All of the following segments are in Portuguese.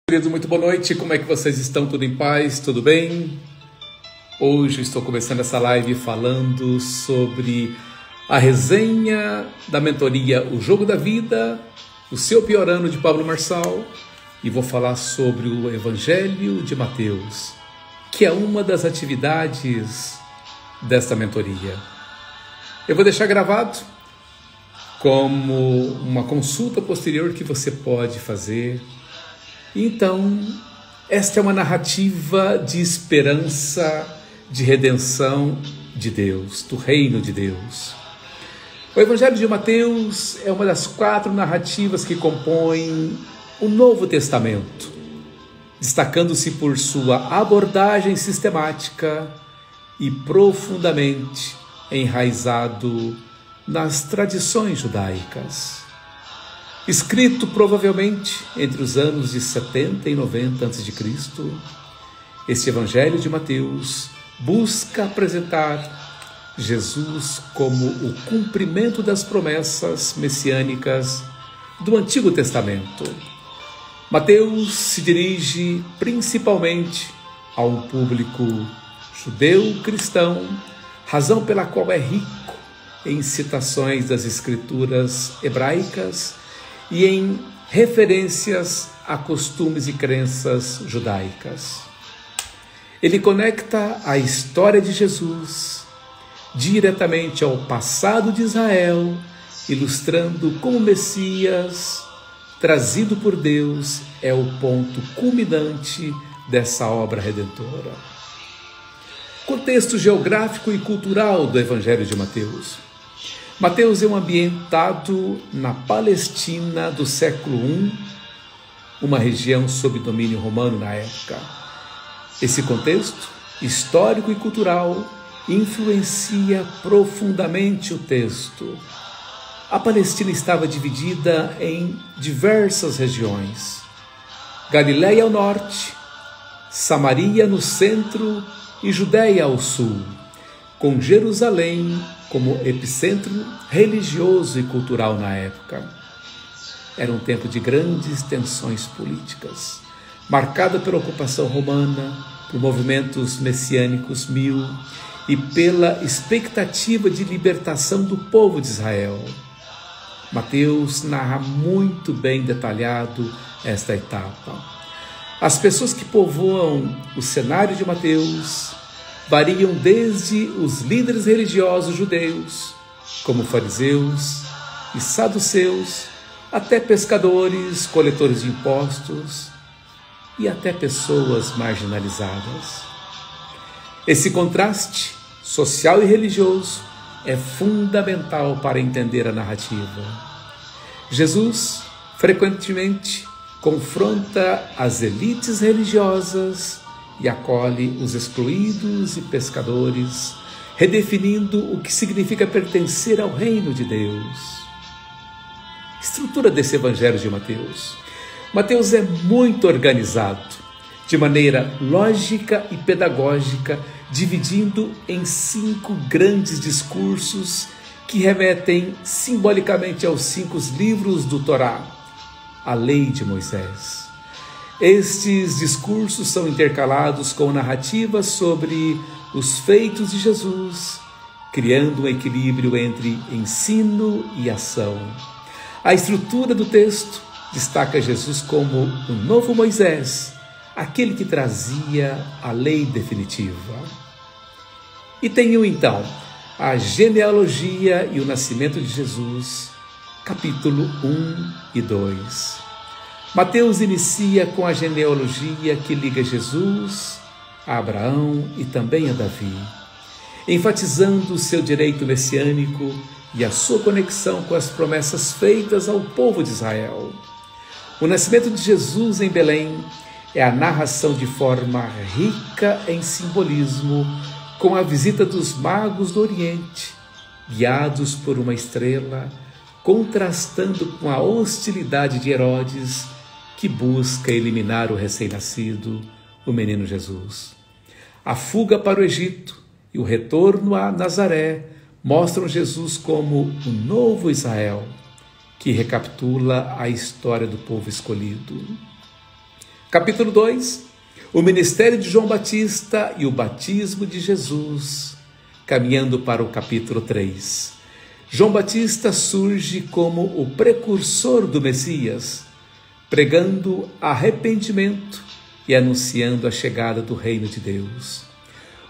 Queridos, muito boa noite, como é que vocês estão? Tudo em paz? Tudo bem? Hoje estou começando essa live falando sobre a resenha da mentoria O Jogo da Vida, o seu pior ano de Pablo Marçal, e vou falar sobre o Evangelho de Mateus, que é uma das atividades desta mentoria. Eu vou deixar gravado como uma consulta posterior que você pode fazer. Então, esta é uma narrativa de esperança, de redenção de Deus, do reino de Deus. O Evangelho de Mateus é uma das 4 narrativas que compõem o Novo Testamento, destacando-se por sua abordagem sistemática e profundamente enraizado nas tradições judaicas. Escrito provavelmente entre os anos de 70 e 90 a.C., este Evangelho de Mateus busca apresentar Jesus como o cumprimento das promessas messiânicas do Antigo Testamento. Mateus se dirige principalmente a um público judeu-cristão, razão pela qual é rico em citações das escrituras hebraicas e em referências a costumes e crenças judaicas. Ele conecta a história de Jesus diretamente ao passado de Israel, ilustrando como o Messias, trazido por Deus, é o ponto culminante dessa obra redentora. Contexto geográfico e cultural do Evangelho de Mateus. Mateus é ambientado na Palestina do século I, uma região sob domínio romano na época. Esse contexto histórico e cultural influencia profundamente o texto. A Palestina estava dividida em diversas regiões: Galiléia ao norte, Samaria no centro e Judéia ao sul, com Jerusalém como epicentro religioso e cultural na época. Era um tempo de grandes tensões políticas, marcada pela ocupação romana, por movimentos messiânicos mil e pela expectativa de libertação do povo de Israel. Mateus narra muito bem detalhado esta etapa. As pessoas que povoam o cenário de Mateus variam desde os líderes religiosos judeus, como fariseus e saduceus, até pescadores, coletores de impostos e até pessoas marginalizadas. Esse contraste social e religioso é fundamental para entender a narrativa. Jesus frequentemente confronta as elites religiosas e acolhe os excluídos e pescadores, redefinindo o que significa pertencer ao reino de Deus. Estrutura desse Evangelho de Mateus. Mateus é muito organizado, de maneira lógica e pedagógica, dividindo em 5 grandes discursos que remetem simbolicamente aos 5 livros do Torá, a lei de Moisés. Estes discursos são intercalados com narrativas sobre os feitos de Jesus, criando um equilíbrio entre ensino e ação. A estrutura do texto destaca Jesus como o novo Moisés, aquele que trazia a lei definitiva. E tenho então a genealogia e o nascimento de Jesus, capítulo 1 e 2. Mateus inicia com a genealogia que liga Jesus a Abraão e também a Davi, enfatizando o seu direito messiânico e a sua conexão com as promessas feitas ao povo de Israel. O nascimento de Jesus em Belém é a narração de forma rica em simbolismo, com a visita dos magos do Oriente, guiados por uma estrela, contrastando com a hostilidade de Herodes, que busca eliminar o recém-nascido, o menino Jesus. A fuga para o Egito e o retorno a Nazaré mostram Jesus como o novo Israel, que recapitula a história do povo escolhido. Capítulo 2, o ministério de João Batista e o batismo de Jesus, caminhando para o capítulo 3. João Batista surge como o precursor do Messias, pregando arrependimento e anunciando a chegada do reino de Deus.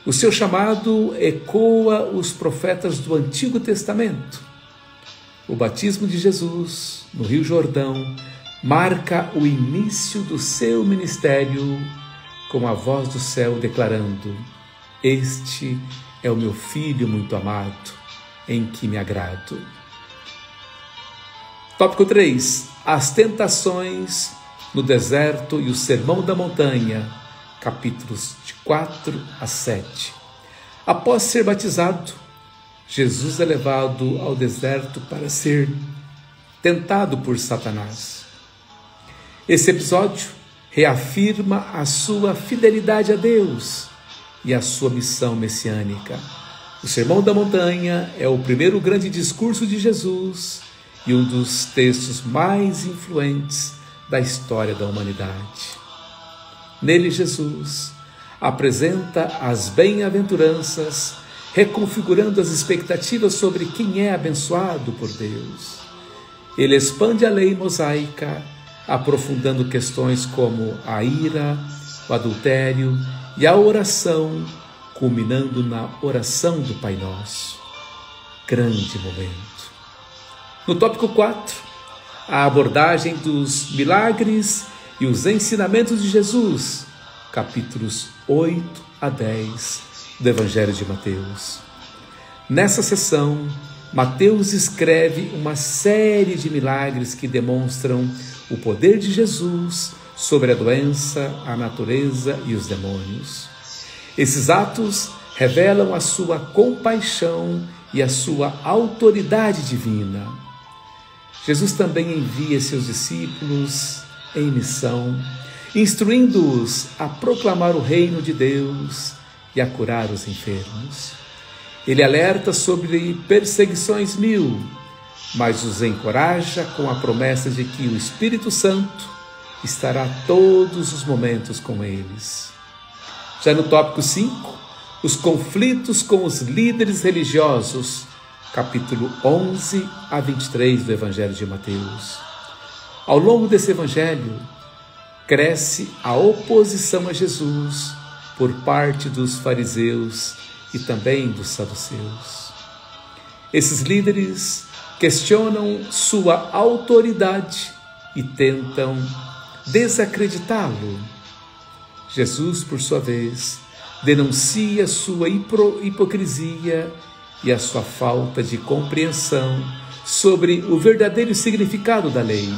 O seu chamado ecoa os profetas do Antigo Testamento. O batismo de Jesus no Rio Jordão marca o início do seu ministério, com a voz do céu declarando: "Este é o meu Filho muito amado, em que me agrado." Tópico 3. As tentações no deserto e o sermão da montanha, capítulos de 4 a 7. Após ser batizado, Jesus é levado ao deserto para ser tentado por Satanás. Esse episódio reafirma a sua fidelidade a Deus e a sua missão messiânica. O Sermão da Montanha é o primeiro grande discurso de Jesus e um dos textos mais influentes da história da humanidade. Nele, Jesus apresenta as bem-aventuranças, reconfigurando as expectativas sobre quem é abençoado por Deus. Ele expande a lei mosaica, aprofundando questões como a ira, o adultério e a oração, culminando na oração do Pai Nosso. Grande momento. No tópico 4, a abordagem dos milagres e os ensinamentos de Jesus, capítulos 8 a 10 do Evangelho de Mateus. Nessa sessão, Mateus escreve uma série de milagres que demonstram o poder de Jesus sobre a doença, a natureza e os demônios. Esses atos revelam a sua compaixão e a sua autoridade divina. Jesus também envia seus discípulos em missão, instruindo-os a proclamar o reino de Deus e a curar os enfermos. Ele alerta sobre perseguições 1000, mas os encoraja com a promessa de que o Espírito Santo estará todos os momentos com eles. Já no tópico 5, os conflitos com os líderes religiosos, capítulo 11 a 23 do Evangelho de Mateus. Ao longo desse evangelho, cresce a oposição a Jesus por parte dos fariseus e também dos saduceus. Esses líderes questionam sua autoridade e tentam desacreditá-lo. Jesus, por sua vez, denuncia sua hipocrisia e a sua falta de compreensão sobre o verdadeiro significado da lei.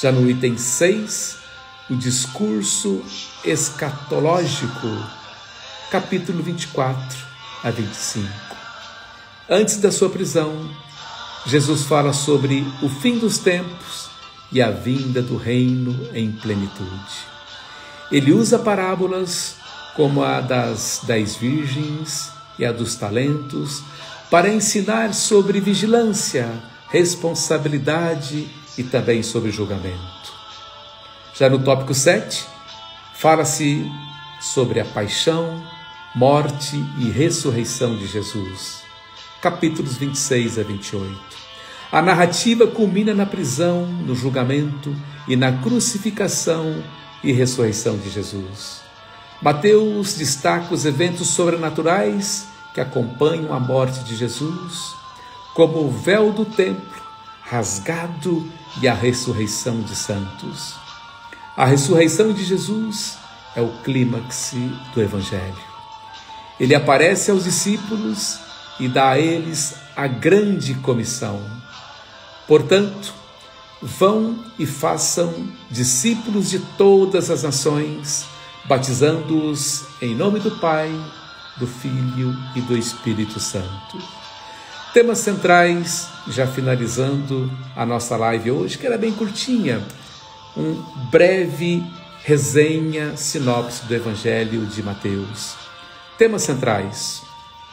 Já no item 6, o discurso escatológico, capítulo 24 a 25. Antes da sua prisão, Jesus fala sobre o fim dos tempos e a vinda do reino em plenitude. Ele usa parábolas como a das 10 virgens e a dos talentos para ensinar sobre vigilância, responsabilidade e também sobre julgamento. Já no tópico 7, fala-se sobre a paixão, morte e ressurreição de Jesus, capítulos 26 a 28. A narrativa culmina na prisão, no julgamento e na crucificação e ressurreição de Jesus. Mateus destaca os eventos sobrenaturais que acompanham a morte de Jesus, como o véu do templo rasgado e a ressurreição de santos. A ressurreição de Jesus é o clímax do Evangelho. Ele aparece aos discípulos e dá a eles a grande comissão. Portanto, vão e façam discípulos de todas as nações, batizando-os em nome do Pai, do Filho e do Espírito Santo. Temas centrais, já finalizando a nossa live hoje, que era bem curtinha, um breve resenha, sinopse do Evangelho de Mateus. Temas centrais.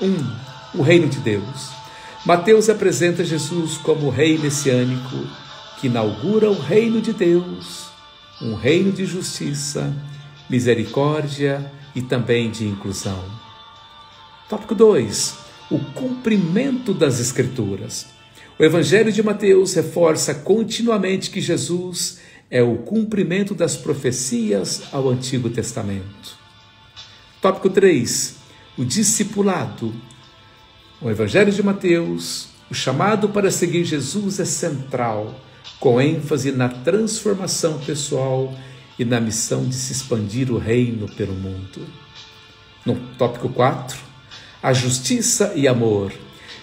1. O reino de Deus. Mateus apresenta Jesus como o rei messiânico que inaugura o reino de Deus, um reino de justiça, misericórdia e também de inclusão. Tópico 2. O cumprimento das Escrituras. O Evangelho de Mateus reforça continuamente que Jesus é o cumprimento das profecias ao Antigo Testamento. Tópico 3. O discipulado. O Evangelho de Mateus, o chamado para seguir Jesus é central, com ênfase na transformação pessoal e na missão de se expandir o reino pelo mundo. No tópico 4, a justiça e amor.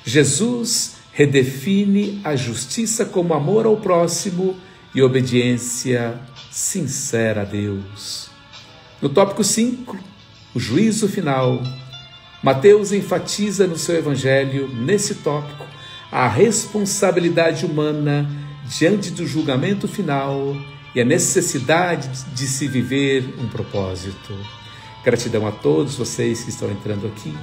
Jesus redefine a justiça como amor ao próximo e obediência sincera a Deus. No tópico 5, o juízo final. Mateus enfatiza no seu evangelho, nesse tópico, a responsabilidade humana diante do julgamento final e a necessidade de se viver um propósito. Gratidão a todos vocês que estão entrando aqui.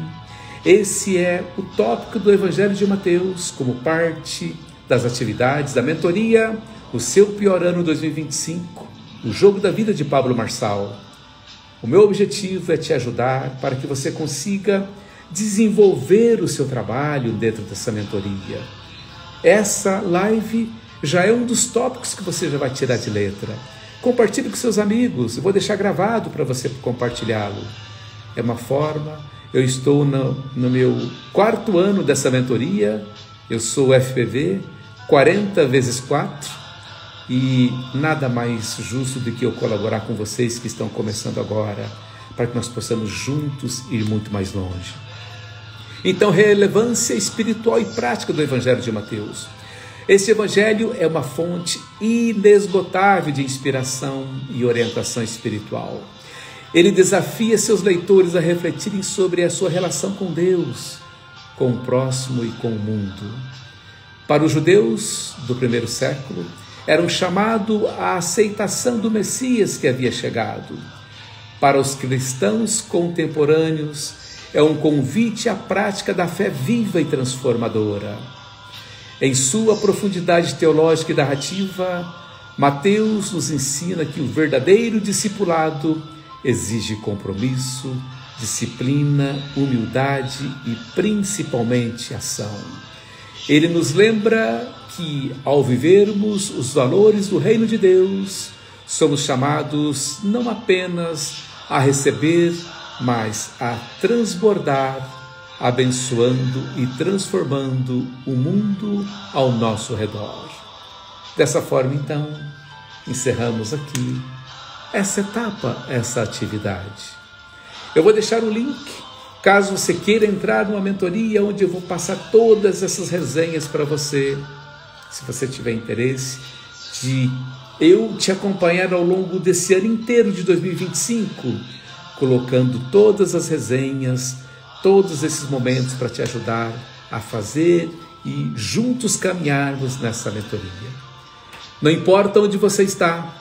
Esse é o tópico do Evangelho de Mateus, como parte das atividades da mentoria, o seu pior ano 2025, o jogo da vida de Pablo Marçal. O meu objetivo é te ajudar para que você consiga desenvolver o seu trabalho dentro dessa mentoria. Essa live já é um dos tópicos que você já vai tirar de letra. Compartilhe com seus amigos, eu vou deixar gravado para você compartilhá-lo. É uma forma, eu estou no meu 4º ano dessa mentoria, eu sou FPV 40 × 4, e nada mais justo do que eu colaborar com vocês que estão começando agora, para que nós possamos juntos ir muito mais longe. Então, relevância espiritual e prática do Evangelho de Mateus. Este Evangelho é uma fonte inesgotável de inspiração e orientação espiritual. Ele desafia seus leitores a refletirem sobre a sua relação com Deus, com o próximo e com o mundo. Para os judeus do primeiro século, era um chamado à aceitação do Messias que havia chegado. Para os cristãos contemporâneos, é um convite à prática da fé viva e transformadora. Em sua profundidade teológica e narrativa, Mateus nos ensina que o verdadeiro discipulado exige compromisso, disciplina, humildade e principalmente ação. Ele nos lembra que, ao vivermos os valores do reino de Deus, somos chamados não apenas a receber, mas a transbordar, abençoando e transformando o mundo ao nosso redor. Dessa forma, então, encerramos aqui essa etapa, essa atividade. Eu vou deixar o link, caso você queira entrar numa mentoria onde eu vou passar todas essas resenhas para você. Se você tiver interesse de eu te acompanhar ao longo desse ano inteiro de 2025, colocando todas as resenhas, todos esses momentos para te ajudar a fazer e juntos caminharmos nessa mentoria. Não importa onde você está,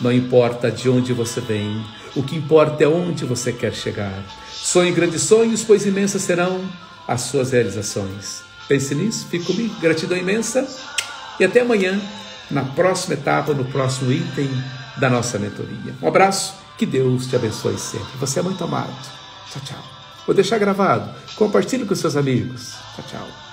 não importa de onde você vem, o que importa é onde você quer chegar. Sonhe grandes sonhos, pois imensas serão as suas realizações. Pense nisso, fique comigo, gratidão imensa e até amanhã, na próxima etapa, no próximo item da nossa mentoria. Um abraço, que Deus te abençoe sempre. Você é muito amado. Tchau, tchau. Vou deixar gravado. Compartilhe com seus amigos. Tchau, tchau.